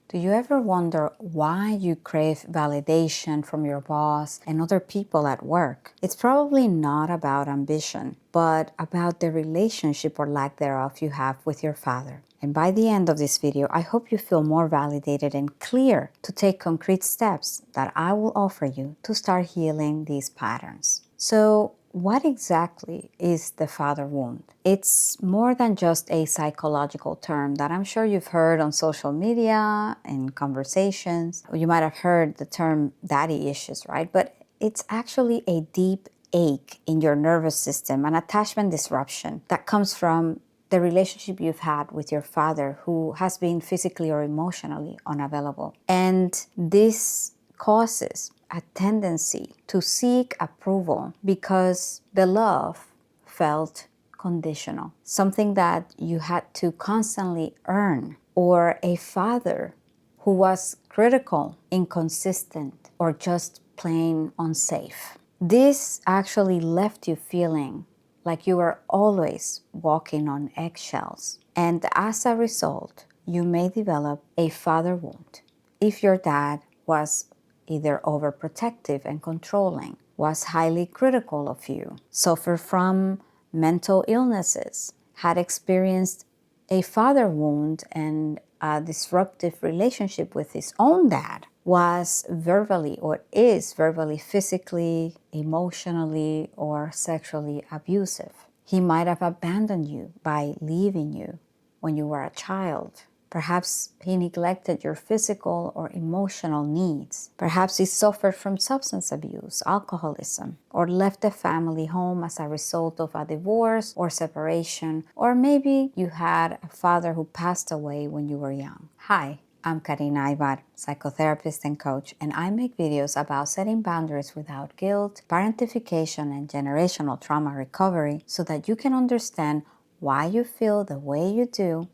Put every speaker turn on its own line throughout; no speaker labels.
Do you ever wonder why you crave validation from your boss and other people at work? It's probably not about ambition, but about the relationship or lack thereof you have with your father. And by the end of this video, I hope you feel more validated and clear to take concrete steps that I will offer you to start healing these patterns. So, what exactly is the father wound? It's more than just a psychological term that I'm sure you've heard on social media and conversations. You might have heard the term daddy issues, right? But it's actually a deep ache in your nervous system, an attachment disruption that comes from the relationship you've had with your father who has been physically or emotionally unavailable. And this causes a tendency to seek approval because the love felt conditional, something that you had to constantly earn, or a father who was critical, inconsistent, or just plain unsafe. This actually left you feeling like you were always walking on eggshells. And as a result, you may develop a father wound if your dad was either overprotective and controlling, was highly critical of you, suffered from mental illnesses, had experienced a father wound and a disruptive relationship with his own dad, was verbally or is verbally, physically, emotionally, or sexually abusive. He might have abandoned you by leaving you when you were a child. Perhaps he neglected your physical or emotional needs. Perhaps he suffered from substance abuse, alcoholism, or left the family home as a result of a divorce or separation. Or maybe you had a father who passed away when you were young. Hi, I'm Karina Aybar, psychotherapist and coach, and I make videos about setting boundaries without guilt, parentification, and generational trauma recovery so that you can understand why you feel the way you do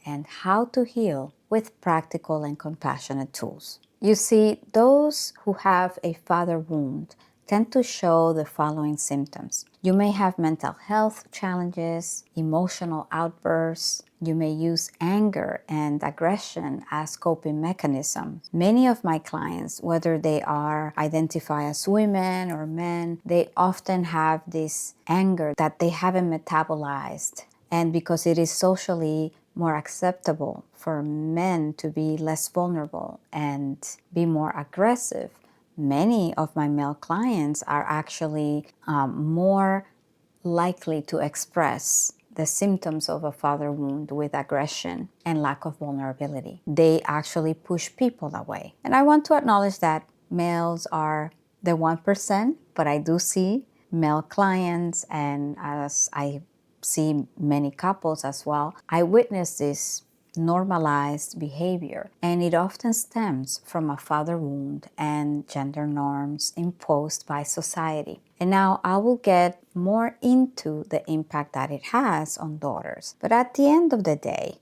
and how to heal with practical and compassionate tools. You see, those who have a father wound tend to show the following symptoms. You may have mental health challenges, emotional outbursts. You may use anger and aggression as coping mechanisms. Many of my clients, whether they identify as women or men, they often have this anger that they haven't metabolized. And because it is socially more acceptable for men to be less vulnerable and be more aggressive, many of my male clients are actually more likely to express the symptoms of a father wound with aggression and lack of vulnerability. They actually push people away. And I want to acknowledge that males are the 1%, but I do see male clients, and as I see many couples as well, I witness this normalized behavior, and it often stems from a father wound and gender norms imposed by society. And now I will get more into the impact that it has on daughters. But at the end of the day,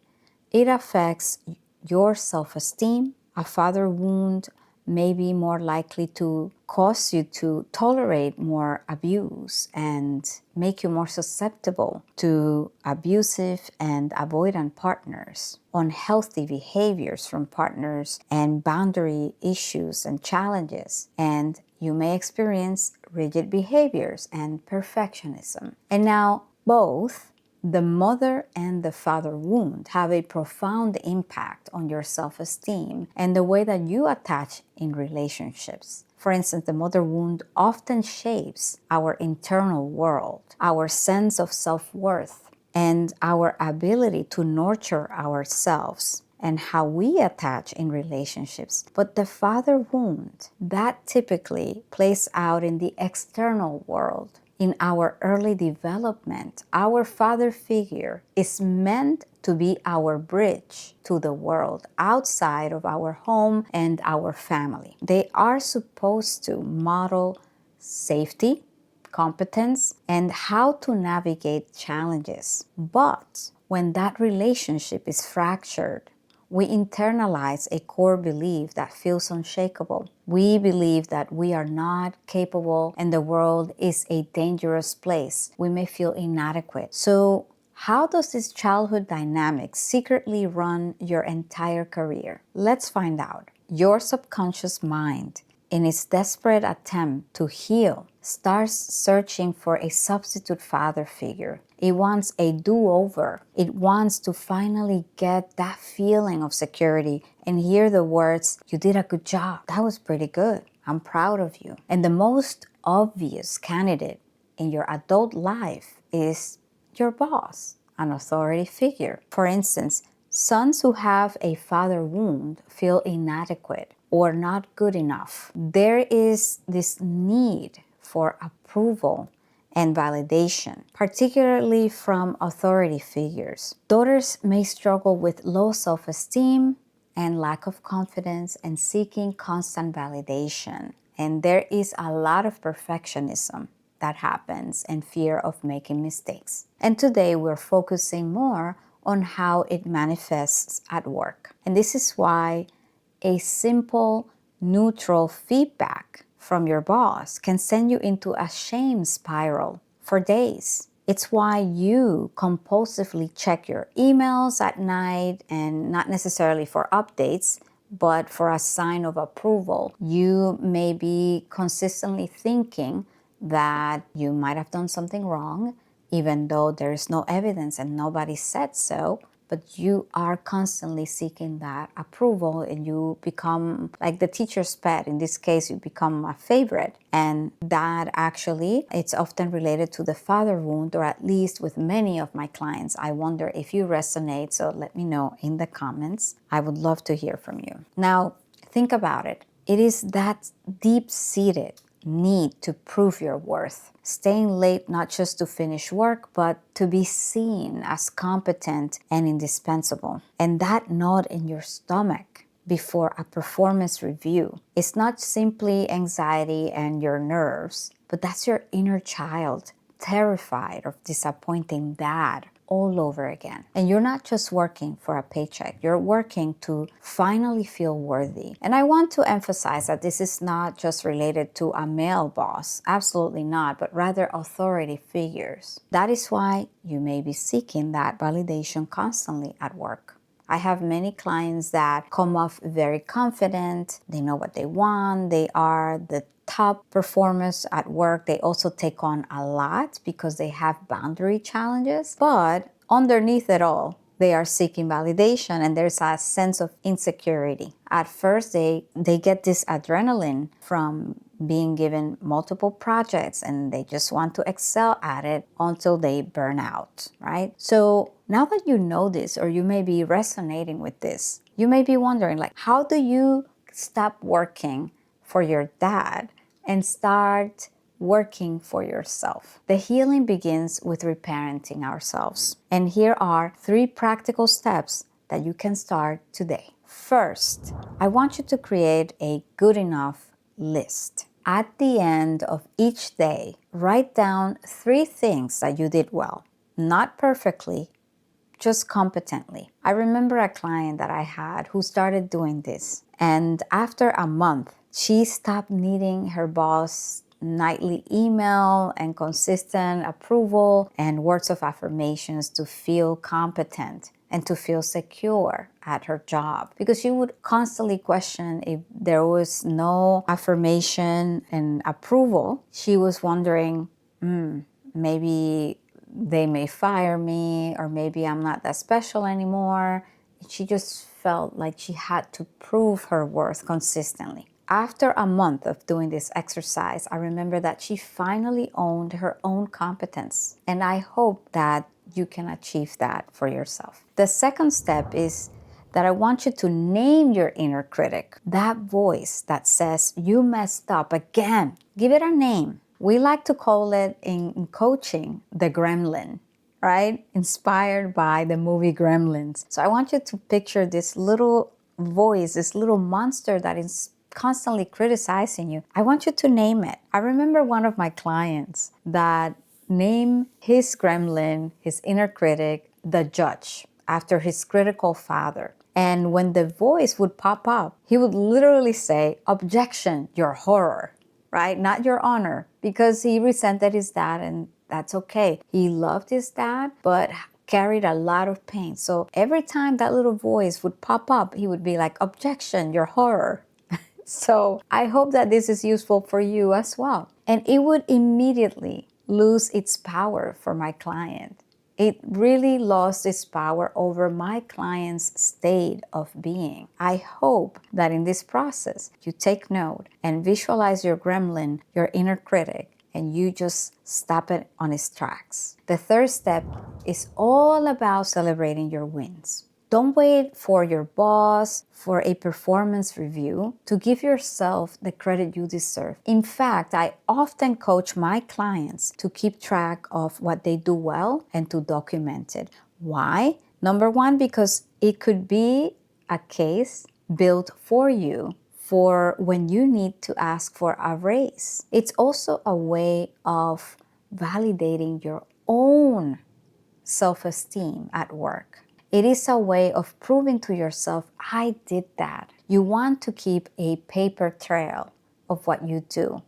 it affects your self-esteem. A father wound may be more likely to cause you to tolerate more abuse and make you more susceptible to abusive and avoidant partners, unhealthy behaviors from partners, and boundary issues and challenges. And you may experience rigid behaviors and perfectionism. And now both the mother and the father wound have a profound impact on your self-esteem and the way that you attach in relationships. For instance, the mother wound often shapes our internal world, our sense of self-worth, and our ability to nurture ourselves and how we attach in relationships. But the father wound, that typically plays out in the external world. In our early development, our father figure is meant to be our bridge to the world outside of our home and our family. They are supposed to model safety, competence, and how to navigate challenges. But when that relationship is fractured, we internalize a core belief that feels unshakable. We believe that we are not capable and the world is a dangerous place. We may feel inadequate. So How does this childhood dynamic secretly run your entire career? Let's find out. Your subconscious mind, in its desperate attempt to heal, starts searching for a substitute father figure. It wants a do-over. It wants to finally get that feeling of security and hear the words, "You did a good job. That was pretty good. I'm proud of you." And the most obvious candidate in your adult life is your boss, an authority figure. For instance, sons who have a father wound feel inadequate or not good enough. There is this need for approval and validation, particularly from authority figures. Daughters may struggle with low self-esteem and lack of confidence and seeking constant validation. And there is a lot of perfectionism that happens and fear of making mistakes. And today we're focusing more on how it manifests at work. And this is why a simple, neutral feedback from your boss can send you into a shame spiral for days. It's why you compulsively check your emails at night, and not necessarily for updates, but for a sign of approval. You may be consistently thinking that you might have done something wrong, even though there is no evidence and nobody said so, but you are constantly seeking that approval, and you become like the teacher's pet. In this case, you become a favorite. And that actually, it's often related to the father wound, or at least with many of my clients. I wonder if you resonate, so let me know in the comments. I would love to hear from you. Now, think about it. It is that deep-seated need to prove your worth. Staying late not just to finish work, but to be seen as competent and indispensable. And that knot in your stomach before a performance review is not simply anxiety and your nerves, but that's your inner child, terrified of disappointing dad all over again. And you're not just working for a paycheck, you're working to finally feel worthy. And I want to emphasize that this is not just related to a male boss, absolutely not, but rather authority figures. That is why you may be seeking that validation constantly at work. I have many clients that come off very confident, they know what they want, they are the top performers at work. They also take on a lot because they have boundary challenges, but underneath it all, they are seeking validation, and there's a sense of insecurity. At first, they get this adrenaline from being given multiple projects, and they just want to excel at it until they burn out, right? So now that you know this, or you may be resonating with this, you may be wondering, like, how do you stop working for your dad and start working for yourself? The healing begins with reparenting ourselves. And here are 3 practical steps that you can start today. First, I want you to create a good enough list. At the end of each day, write down 3 things that you did well. Not perfectly, just competently. I remember a client that I had who started doing this. And after a month, she stopped needing her boss' nightly email and consistent approval and words of affirmations to feel competent and to feel secure at her job, because she would constantly question if there was no affirmation and approval. She was wondering, maybe they may fire me, or maybe I'm not that special anymore. She just felt like she had to prove her worth consistently. After a month of doing this exercise, I remember that she finally owned her own competence. And I hope that you can achieve that for yourself. The second step is that I want you to name your inner critic, that voice that says you messed up again. Give it a name. We like to call it in coaching the gremlin, right? Inspired by the movie Gremlins. So I want you to picture this little voice, this little monster that is constantly criticizing you. I want you to name it. I remember one of my clients that named his gremlin, his inner critic, the judge, after his critical father. And when the voice would pop up, he would literally say, "Objection, your horror," right? Not your honor, because he resented his dad, and that's okay. He loved his dad, but carried a lot of pain. So every time that little voice would pop up, he would be like, objection, you're horror. So I hope that this is useful for you as well. And it would immediately lose its power for my client. It really lost its power over my client's state of being. I hope that in this process, you take note and visualize your gremlin, your inner critic, and you just stop it on its tracks. The third step is all about celebrating your wins. Don't wait for your boss, for a performance review to give yourself the credit you deserve. In fact, I often coach my clients to keep track of what they do well and to document it. Why? Number one, because it could be a case built for you for when you need to ask for a raise. It's also a way of validating your own self-esteem at work. It is a way of proving to yourself, I did that. You want to keep a paper trail of what you do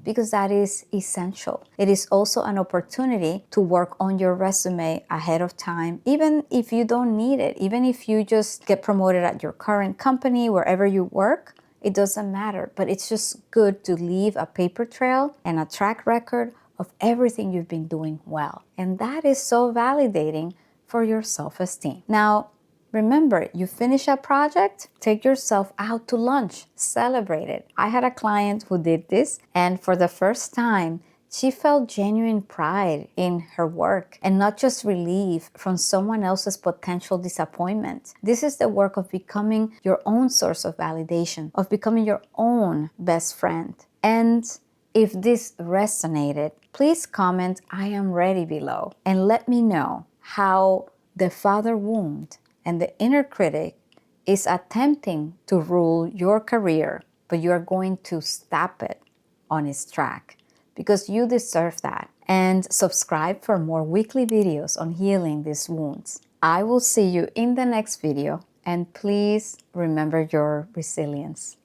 because that is essential. It is also an opportunity to work on your resume ahead of time, even if you don't need it, even if you just get promoted at your current company, wherever you work, it doesn't matter. But it's just good to leave a paper trail and a track record of everything you've been doing well. And that is so validating for your self-esteem. Now, remember, you finish a project, take yourself out to lunch, celebrate it. I had a client who did this, and for the first time, she felt genuine pride in her work and not just relief from someone else's potential disappointment. This is the work of becoming your own source of validation, of becoming your own best friend. And if this resonated, please comment I am ready below and let me know how the father wound and the inner critic is attempting to rule your career, but you are going to stop it on its track because you deserve that. And subscribe for more weekly videos on healing these wounds. I will see you in the next video, and please remember your resilience.